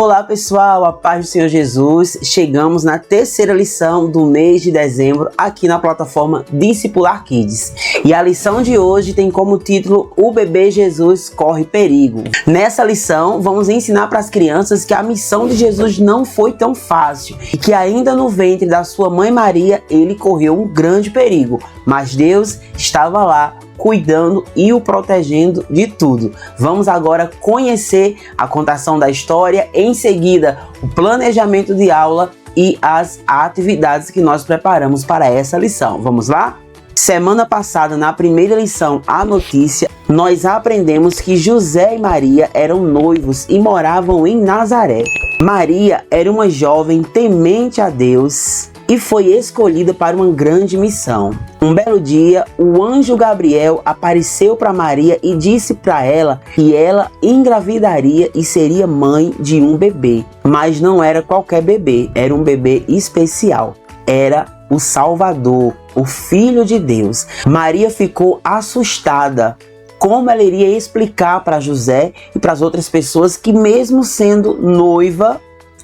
Olá pessoal, a paz do Senhor Jesus. Chegamos na terceira lição do mês de dezembro aqui na plataforma Discipular Kids. E a lição de hoje tem como título O bebê Jesus corre perigo. Nessa lição vamos ensinar para as crianças que a missão de Jesus não foi tão fácil e que ainda no ventre da sua mãe Maria ele correu um grande perigo, mas Deus estava lá cuidando e o protegendo de tudo. Vamos agora conhecer a contação da história, em seguida o planejamento de aula e as atividades que nós preparamos para essa lição. Vamos lá? Semana passada, na primeira lição, a notícia, nós aprendemos que José e Maria eram noivos e moravam em Nazaré. Maria era uma jovem temente a Deus e foi escolhida para uma grande missão. Um belo dia, o anjo Gabriel apareceu para Maria e disse para ela que ela engravidaria e seria mãe de um bebê. Mas não era qualquer bebê, era um bebê especial. Era o Salvador, o Filho de Deus. Maria ficou assustada. Como ela iria explicar para José e para as outras pessoas que, mesmo sendo noiva,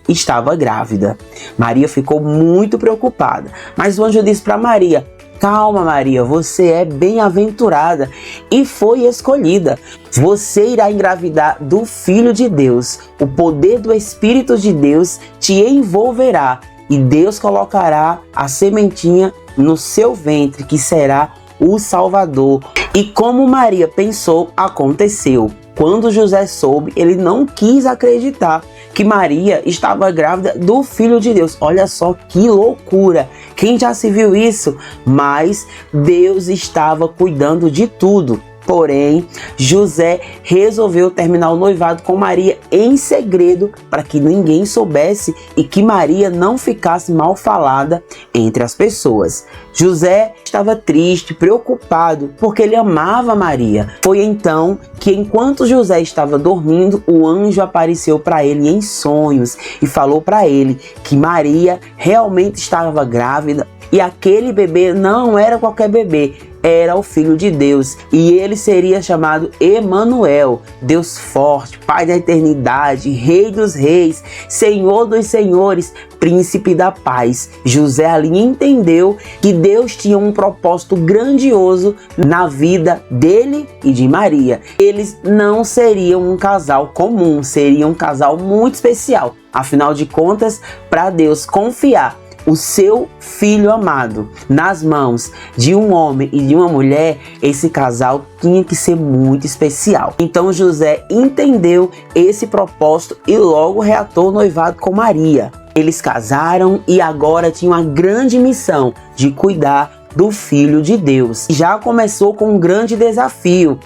estava grávida? Maria ficou muito preocupada, mas o anjo disse para Maria: calma Maria, você é bem-aventurada e foi escolhida. Você irá engravidar do Filho de Deus. O poder do Espírito de Deus te envolverá e Deus colocará a sementinha no seu ventre, que será o Salvador. E como Maria pensou, aconteceu. Quando José soube, ele não quis acreditar que Maria estava grávida do Filho de Deus. Olha só que loucura! Quem já se viu isso? Mas Deus estava cuidando de tudo. Porém, José resolveu terminar o noivado com Maria em segredo para que ninguém soubesse e que Maria não ficasse mal falada entre as pessoas. José estava triste, preocupado, porque ele amava Maria. Foi então que, enquanto José estava dormindo, o anjo apareceu para ele em sonhos e falou para ele que Maria realmente estava grávida e aquele bebê não era qualquer bebê, era o Filho de Deus, e ele seria chamado Emanuel, Deus forte, Pai da eternidade, Rei dos reis, Senhor dos senhores, Príncipe da paz. José ali entendeu que Deus tinha um propósito grandioso na vida dele e de Maria. Eles não seriam um casal comum, seriam um casal muito especial. Afinal de contas, para Deus confiar o seu filho amado nas mãos de um homem e de uma mulher, esse casal tinha que ser muito especial. Então José entendeu esse propósito e logo reatou o noivado com Maria. Eles casaram e agora tinham a grande missão de cuidar do Filho de Deus. Já começou com um grande desafio.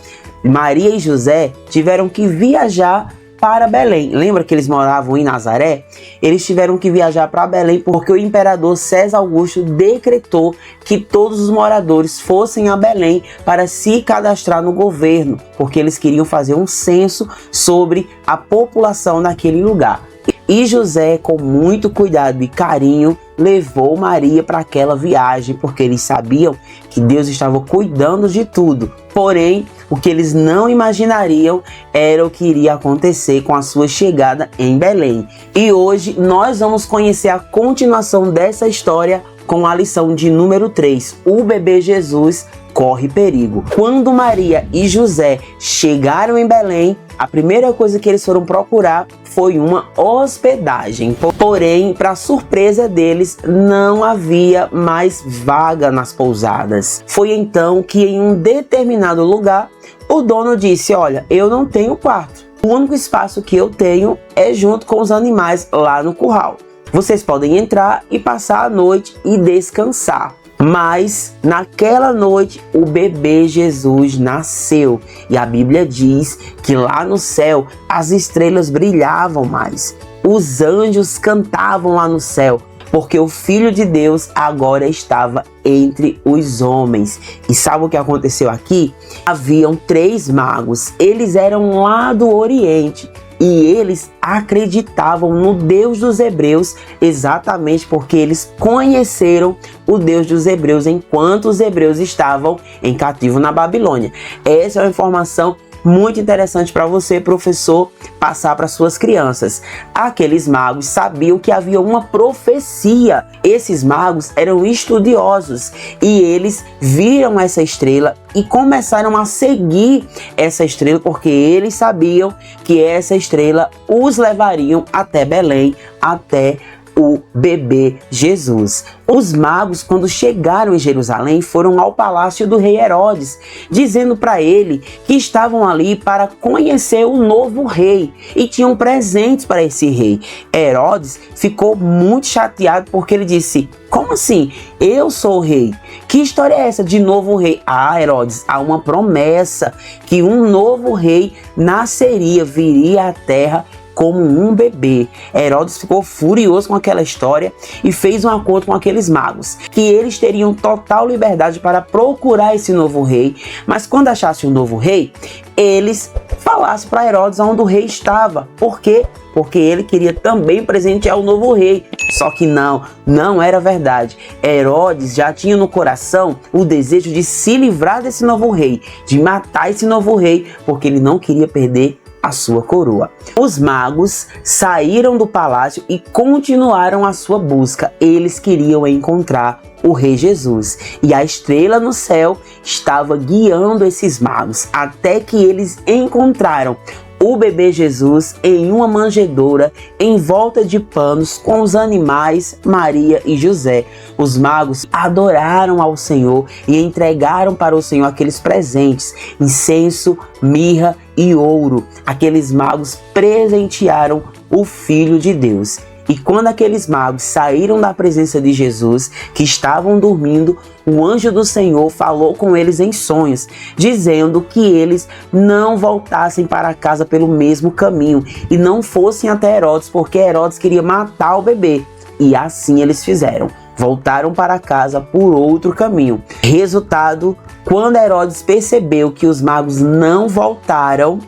Maria e José tiveram que viajar para Belém. Lembra que eles moravam em Nazaré? Eles tiveram que viajar para Belém porque o imperador César Augusto decretou que todos os moradores fossem a Belém para se cadastrar no governo, porque eles queriam fazer um censo sobre a população naquele lugar. E José, com muito cuidado e carinho, levou Maria para aquela viagem, porque eles sabiam que Deus estava cuidando de tudo. Porém, o que eles não imaginariam era o que iria acontecer com a sua chegada em Belém. E hoje nós vamos conhecer a continuação dessa história com a lição de número 3, O bebê Jesus corre perigo. Quando Maria e José chegaram em Belém, a primeira coisa que eles foram procurar foi uma hospedagem. Porém, para surpresa deles, não havia mais vaga nas pousadas. Foi então que, em um determinado lugar, o dono disse: olha, eu não tenho quarto. O único espaço que eu tenho é junto com os animais lá no curral. Vocês podem entrar e passar a noite e descansar. Mas naquela noite o bebê Jesus nasceu e a Bíblia diz que lá no céu as estrelas brilhavam mais. Os anjos cantavam lá no céu, porque o Filho de Deus agora estava entre os homens. E sabe o que aconteceu aqui? Haviam 3 magos, eles eram lá do Oriente. E eles acreditavam no Deus dos Hebreus exatamente porque eles conheceram o Deus dos Hebreus enquanto os hebreus estavam em cativo na Babilônia. Essa é uma informação muito interessante para você, professor, passar para suas crianças. Aqueles magos sabiam que havia uma profecia. Esses magos eram estudiosos e eles viram essa estrela e começaram a seguir essa estrela, porque eles sabiam que essa estrela os levaria até Belém, até o bebê Jesus. Os magos, quando chegaram em Jerusalém, foram ao palácio do rei Herodes, dizendo para ele que estavam ali para conhecer o novo rei e tinham presentes para esse rei. Herodes ficou muito chateado porque ele disse: como assim? Eu sou o rei? Que história é essa de novo rei? Ah, Herodes, há uma promessa que um novo rei nasceria, viria à terra como um bebê. Herodes ficou furioso com aquela história e fez um acordo com aqueles magos, que eles teriam total liberdade para procurar esse novo rei, mas quando achassem um novo rei, eles falassem para Herodes onde o rei estava. Por quê? Porque ele queria também presentear o novo rei. Só que não era verdade. Herodes já tinha no coração o desejo de se livrar desse novo rei, de matar esse novo rei, porque ele não queria perder a sua coroa. Os magos saíram do palácio e continuaram a sua busca. Eles queriam encontrar o rei Jesus. E a estrela no céu estava guiando esses magos até que eles encontraram o bebê Jesus em uma manjedoura, em volta de panos, com os animais Maria e José. Os magos adoraram ao Senhor e entregaram para o Senhor aqueles presentes: incenso, mirra e ouro. Aqueles magos presentearam o Filho de Deus. E quando aqueles magos saíram da presença de Jesus, que estavam dormindo, o anjo do Senhor falou com eles em sonhos, dizendo que eles não voltassem para casa pelo mesmo caminho e não fossem até Herodes, porque Herodes queria matar o bebê. E assim eles fizeram. Voltaram para casa por outro caminho. Resultado, quando Herodes percebeu que os magos não voltaram,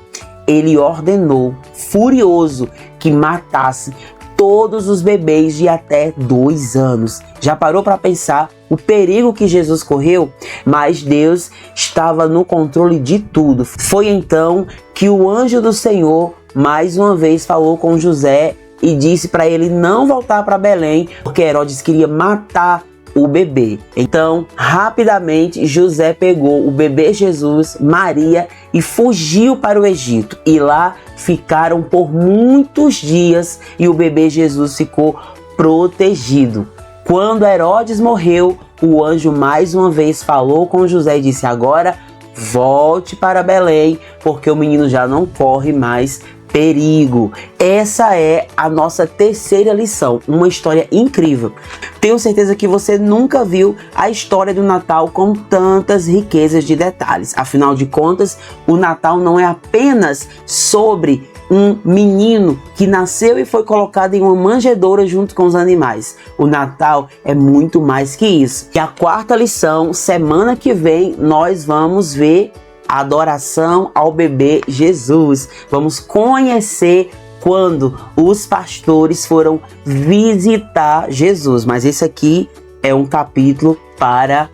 ele ordenou, furioso, que matasse todos os bebês de até 2 anos. Já parou para pensar o perigo que Jesus correu? Mas Deus estava no controle de tudo. Foi então que o anjo do Senhor mais uma vez falou com José e disse para ele não voltar para Belém, porque Herodes queria matar o bebê. Então, rapidamente, José pegou o bebê Jesus, Maria, e fugiu para o Egito. E lá ficaram por muitos dias e o bebê Jesus ficou protegido. Quando Herodes morreu, o anjo mais uma vez falou com José e disse: agora volte para Belém, porque o menino já não corre mais perigo. Essa é a nossa terceira lição, uma história incrível. Tenho certeza que você nunca viu a história do Natal com tantas riquezas de detalhes. Afinal de contas, o Natal não é apenas sobre um menino que nasceu e foi colocado em uma manjedoura junto com os animais. O Natal é muito mais que isso. E a quarta lição, semana que vem, nós vamos ver adoração ao bebê Jesus. Vamos conhecer quando os pastores foram visitar Jesus. Mas esse aqui é um capítulo para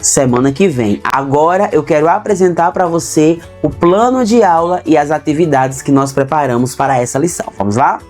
semana que vem. Agora eu quero apresentar para você o plano de aula e as atividades que nós preparamos para essa lição. Vamos lá?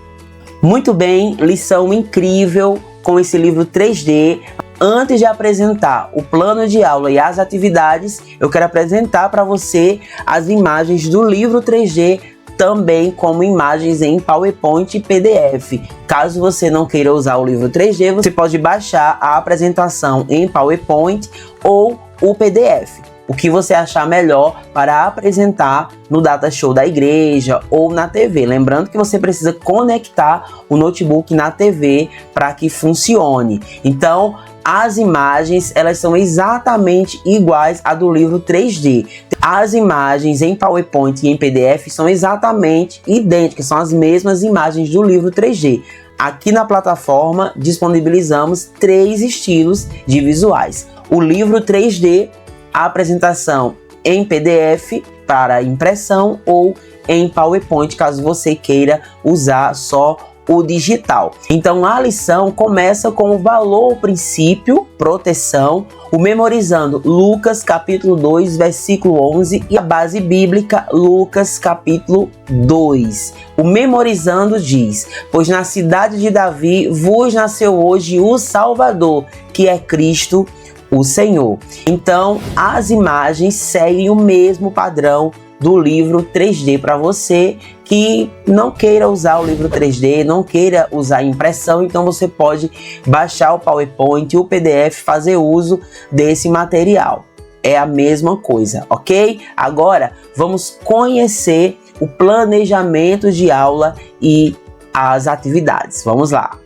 Muito bem, lição incrível com esse livro 3D. Antes de apresentar o plano de aula e as atividades, eu quero apresentar para você as imagens do livro 3D, também como imagens em PowerPoint e PDF. Caso você não queira usar o livro 3D, você pode baixar a apresentação em PowerPoint ou o PDF. O que você achar melhor para apresentar no Data Show da igreja ou na TV. Lembrando que você precisa conectar o notebook na TV para que funcione. Então, as imagens, elas são exatamente iguais à do livro 3D. As imagens em PowerPoint e em PDF são exatamente idênticas, são as mesmas imagens do livro 3D. Aqui na plataforma disponibilizamos 3 estilos de visuais. O livro 3D, a apresentação em PDF para impressão ou em PowerPoint, caso você queira usar só o digital. Então a lição começa com o valor, o princípio, proteção, o memorizando Lucas capítulo 2, versículo 11 e a base bíblica Lucas capítulo 2. O memorizando diz: pois na cidade de Davi vos nasceu hoje o Salvador, que é Cristo o Senhor. Então as imagens seguem o mesmo padrão do livro 3D para você que não queira usar o livro 3D, não queira usar impressão, então você pode baixar o PowerPoint, o PDF, fazer uso desse material. É a mesma coisa, ok? Agora vamos conhecer o planejamento de aula e as atividades. Vamos lá.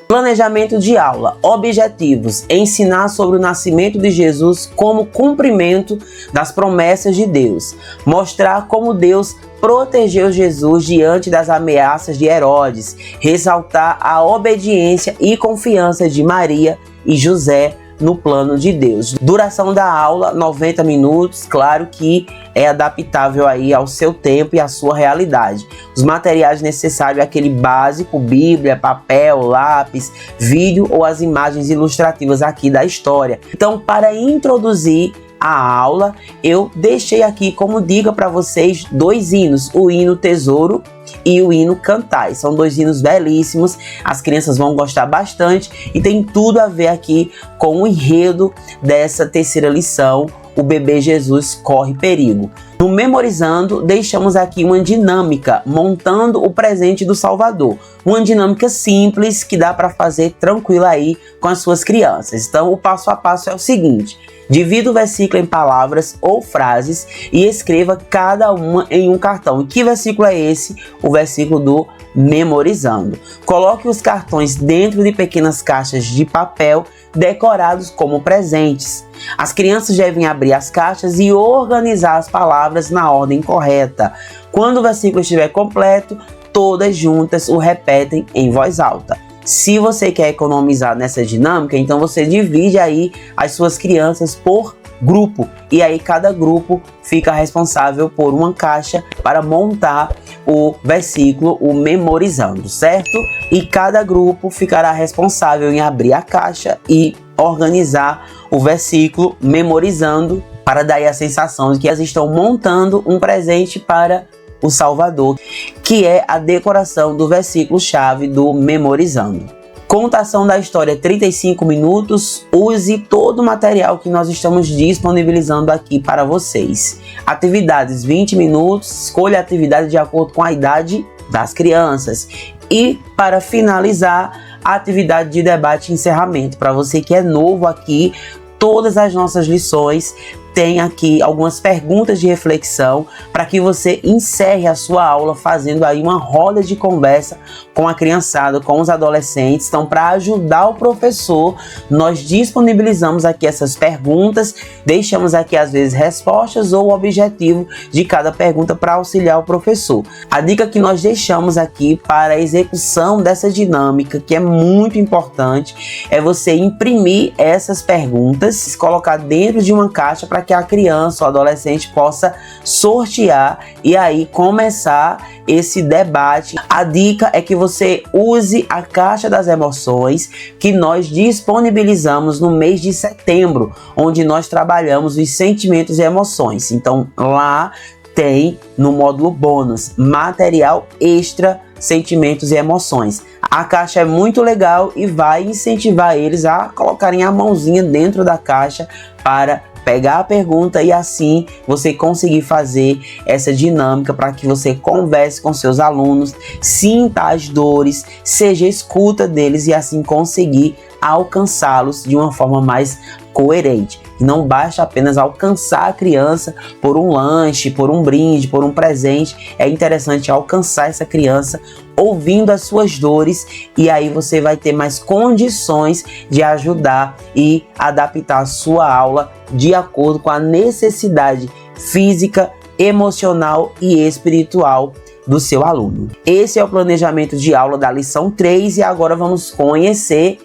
Planejamento de aula. Objetivos: ensinar sobre o nascimento de Jesus como cumprimento das promessas de Deus. Mostrar como Deus protegeu Jesus diante das ameaças de Herodes. Ressaltar a obediência e confiança de Maria e José no plano de Deus. Duração da aula, 90 minutos, claro que é adaptável aí ao seu tempo e à sua realidade. Os materiais necessários é aquele básico, Bíblia, papel, lápis, vídeo ou as imagens ilustrativas aqui da história. Então, para introduzir a aula, eu deixei aqui como dica para vocês 2 hinos, o hino Tesouro e o hino Cantai. São 2 hinos belíssimos, as crianças vão gostar bastante e tem tudo a ver aqui com o enredo dessa terceira lição, o bebê Jesus corre perigo. No Memorizando, deixamos aqui uma dinâmica, montando o presente do Salvador. Uma dinâmica simples que dá para fazer tranquila aí com as suas crianças. Então o passo a passo é o seguinte: divida o versículo em palavras ou frases e escreva cada uma em um cartão. E que versículo é esse? O versículo do Memorizando. Coloque os cartões dentro de pequenas caixas de papel decorados como presentes. As crianças devem abrir as caixas e organizar as palavras na ordem correta. Quando o versículo estiver completo, todas juntas o repetem em voz alta. Se você quer economizar nessa dinâmica, então você divide aí as suas crianças por grupo e aí cada grupo fica responsável por uma caixa para montar o versículo, o Memorizando, certo? E cada grupo ficará responsável em abrir a caixa e organizar o versículo Memorizando, para dar aí a sensação de que elas estão montando um presente para o Salvador, que é a decoração do versículo-chave do Memorizando. Contação da história 35 minutos, use todo o material que nós estamos disponibilizando aqui para vocês. Atividades 20 minutos, escolha a atividade de acordo com a idade das crianças. E para finalizar, a atividade de debate e encerramento. Para você que é novo aqui, todas as nossas lições tem aqui algumas perguntas de reflexão para que você encerre a sua aula fazendo aí uma roda de conversa com a criançada, com os adolescentes. Então, para ajudar o professor, nós disponibilizamos aqui essas perguntas, deixamos aqui às vezes respostas ou o objetivo de cada pergunta para auxiliar o professor. A dica que nós deixamos aqui para a execução dessa dinâmica, que é muito importante, é você imprimir essas perguntas, colocar dentro de uma caixa para que a criança ou adolescente possa sortear e aí começar esse debate. A dica é que você use a caixa das emoções que nós disponibilizamos no mês de setembro, onde nós trabalhamos os sentimentos e emoções. Então lá tem no módulo bônus material extra, sentimentos e emoções. A caixa é muito legal e vai incentivar eles a colocarem a mãozinha dentro da caixa para pegar a pergunta e assim você conseguir fazer essa dinâmica para que você converse com seus alunos, sinta as dores, seja escuta deles e assim conseguir alcançá-los de uma forma mais coerente. Não basta apenas alcançar a criança por um lanche, por um brinde, por um presente. É interessante alcançar essa criança ouvindo as suas dores e aí você vai ter mais condições de ajudar e adaptar a sua aula de acordo com a necessidade física, emocional e espiritual do seu aluno. Esse é o planejamento de aula da lição 3 e agora vamos conhecer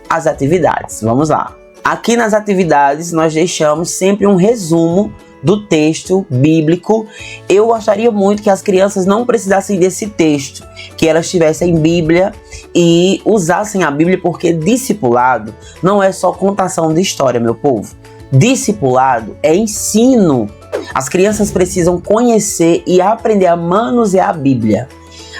as atividades. Vamos lá. Aqui nas atividades nós deixamos sempre um resumo do texto bíblico. Eu gostaria muito que as crianças não precisassem desse texto, que elas tivessem Bíblia e usassem a Bíblia, porque discipulado não é só contação de história, meu povo. Discipulado é ensino. As crianças precisam conhecer e aprender a manusear a Bíblia.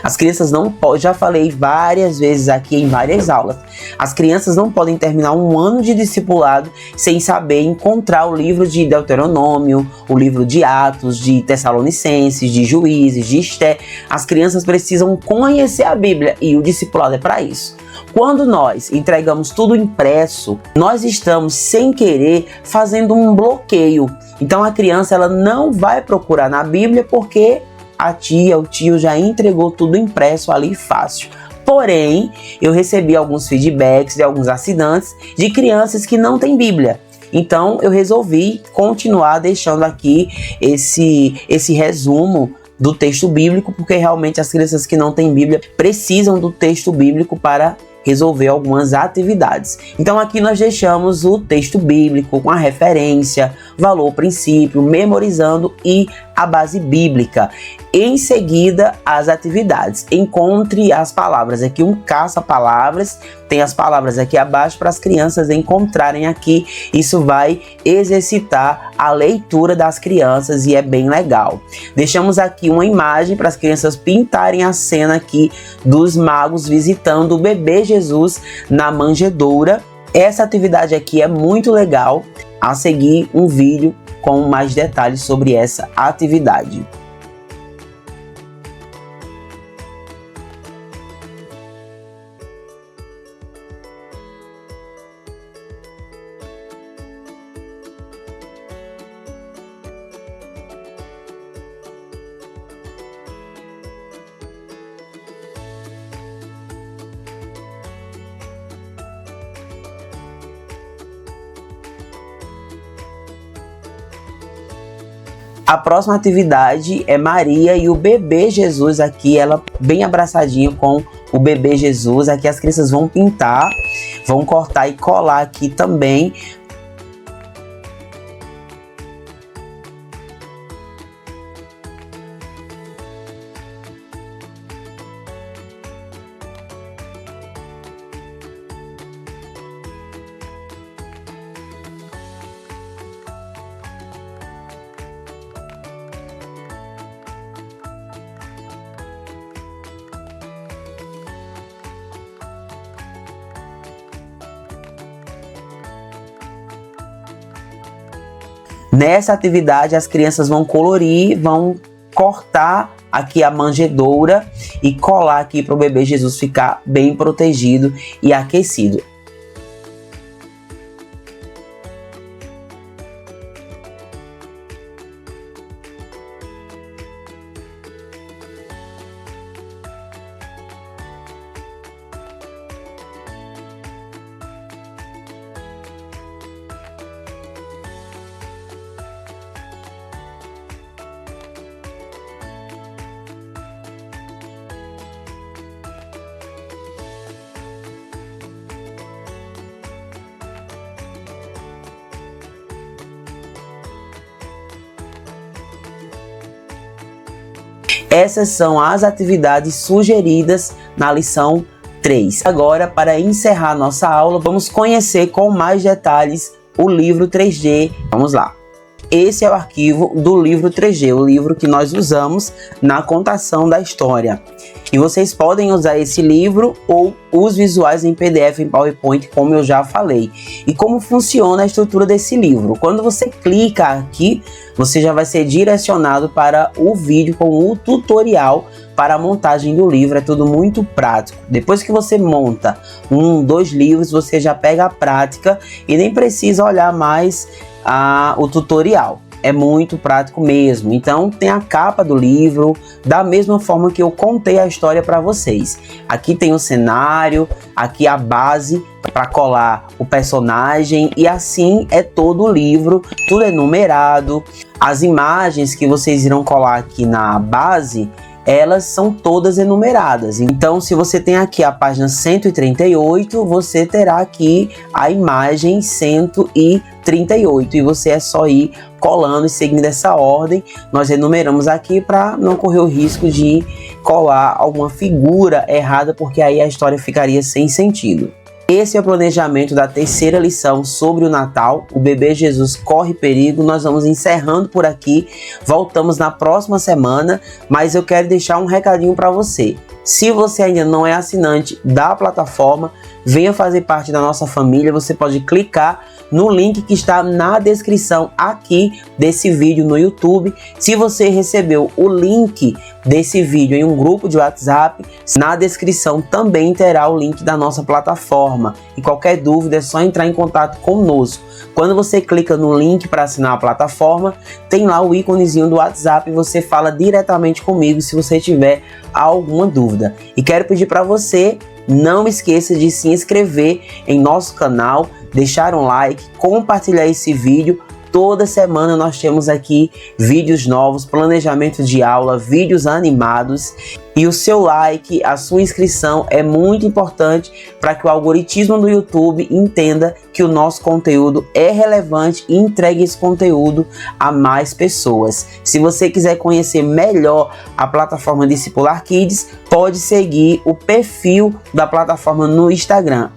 As crianças não podem, já falei várias vezes aqui em várias aulas, as crianças não podem terminar um ano de discipulado sem saber encontrar o livro de Deuteronômio, o livro de Atos, de Tessalonicenses, de Juízes, de Esté. As crianças precisam conhecer a Bíblia e o discipulado é para isso. Quando nós entregamos tudo impresso, nós estamos, sem querer, fazendo um bloqueio. Então a criança ela não vai procurar na Bíblia porque a tia, o tio já entregou tudo impresso ali fácil. Porém, eu recebi alguns feedbacks de alguns assinantes de crianças que não têm Bíblia. Então eu resolvi continuar deixando aqui esse resumo do texto bíblico, porque realmente as crianças que não têm Bíblia precisam do texto bíblico para resolver algumas atividades. Então aqui nós deixamos o texto bíblico com a referência, valor, princípio, memorizando e a base bíblica. Em seguida, as atividades. Encontre as palavras. Aqui um caça-palavras, tem as palavras aqui abaixo para as crianças encontrarem aqui. Isso vai exercitar a leitura das crianças e é bem legal. Deixamos aqui uma imagem para as crianças pintarem a cena aqui dos magos visitando o bebê Jesus na manjedoura. Essa atividade aqui é muito legal. A seguir, um vídeo com mais detalhes sobre essa atividade. A próxima atividade é Maria e o bebê Jesus aqui, ela bem abraçadinha com o bebê Jesus. Aqui as crianças vão pintar, vão cortar e colar aqui também. Nessa atividade as crianças vão colorir, vão cortar aqui a manjedoura e colar aqui para o bebê Jesus ficar bem protegido e aquecido. Essas são as atividades sugeridas na lição 3. Agora, para encerrar nossa aula, vamos conhecer com mais detalhes o livro 3G. Vamos lá. Esse é o arquivo do livro 3G, o livro que nós usamos na contação da história. E vocês podem usar esse livro ou os visuais em PDF, em PowerPoint, como eu já falei. E como funciona a estrutura desse livro? Quando você clica aqui, você já vai ser direcionado para o vídeo com o tutorial para a montagem do livro. É tudo muito prático. Depois que você monta 1, 2 livros, você já pega a prática e nem precisa olhar mais o tutorial. É muito prático mesmo. Então tem a capa do livro, da mesma forma que eu contei a história para vocês. Aqui tem o cenário, aqui a base para colar o personagem e assim é todo o livro, tudo é numerado. As imagens que vocês irão colar aqui na base, elas são todas enumeradas. Então, se você tem aqui a página 138, você terá aqui a imagem 138. 38 e você é só ir colando e seguindo essa ordem. Nós enumeramos aqui para não correr o risco de colar alguma figura errada, porque aí a história ficaria sem sentido. Esse é o planejamento da terceira lição sobre o Natal, o bebê Jesus corre perigo. Nós vamos encerrando por aqui, voltamos na próxima semana, mas eu quero deixar um recadinho para você. Se você ainda não é assinante da plataforma, venha fazer parte da nossa família. Você pode clicar no link que está na descrição aqui desse vídeo no YouTube. Se você recebeu o link desse vídeo em um grupo de WhatsApp, na descrição também terá o link da nossa plataforma. E qualquer dúvida é só entrar em contato conosco. Quando você clica no link para assinar a plataforma, tem lá o íconezinho do WhatsApp e você fala diretamente comigo se você tiver alguma dúvida. E quero pedir para você, não esqueça de se inscrever em nosso canal, deixar um like, compartilhar esse vídeo. Toda semana nós temos aqui vídeos novos, planejamento de aula, vídeos animados. E o seu like, a sua inscrição é muito importante para que o algoritmo do YouTube entenda que o nosso conteúdo é relevante e entregue esse conteúdo a mais pessoas. Se você quiser conhecer melhor a plataforma Discipular Kids, pode seguir o perfil da plataforma no Instagram,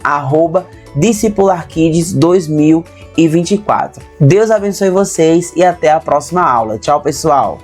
@DiscipularKids 2024. Deus abençoe vocês e até a próxima aula. Tchau, pessoal!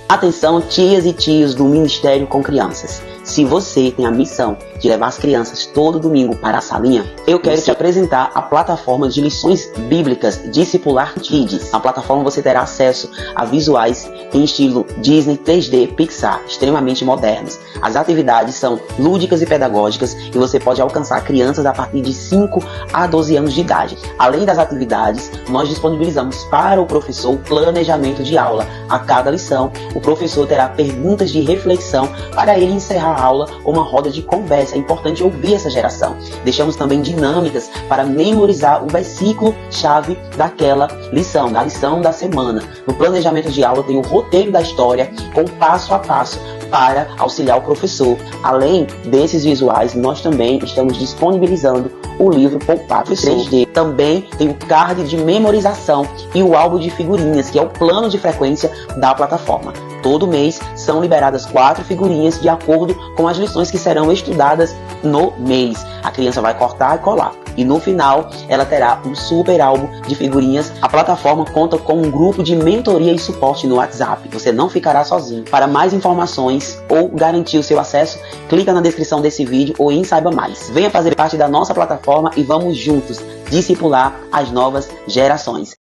Atenção, tias e tios do Ministério com Crianças. Se você tem a missão de levar as crianças todo domingo para a salinha, eu quero te apresentar a plataforma de lições bíblicas Discipular Kids. Na plataforma você terá acesso a visuais em estilo Disney, 3D, Pixar, extremamente modernos. As atividades são lúdicas e pedagógicas e você pode alcançar crianças a partir de 5 a 12 anos de idade. Além das atividades, nós disponibilizamos para o professor o planejamento de aula. A cada lição, o professor terá perguntas de reflexão para ele encerrar a aula ou uma roda de conversa. É importante ouvir essa geração. Deixamos também dinâmicas para memorizar o versículo-chave daquela lição, da lição da semana. No planejamento de aula tem o roteiro da história com passo a passo para auxiliar o professor. Além desses visuais, nós também estamos disponibilizando o livro Poupado 3D. Também tem o card de memorização e o álbum de figurinhas, que é o plano de frequência da plataforma. Todo mês são liberadas 4 figurinhas de acordo com as lições que serão estudadas no mês. A criança vai cortar e colar. E no final, ela terá um super álbum de figurinhas. A plataforma conta com um grupo de mentoria e suporte no WhatsApp. Você não ficará sozinho. Para mais informações ou garantir o seu acesso, clica na descrição desse vídeo ou em Saiba Mais. Venha fazer parte da nossa plataforma e vamos juntos discipular as novas gerações.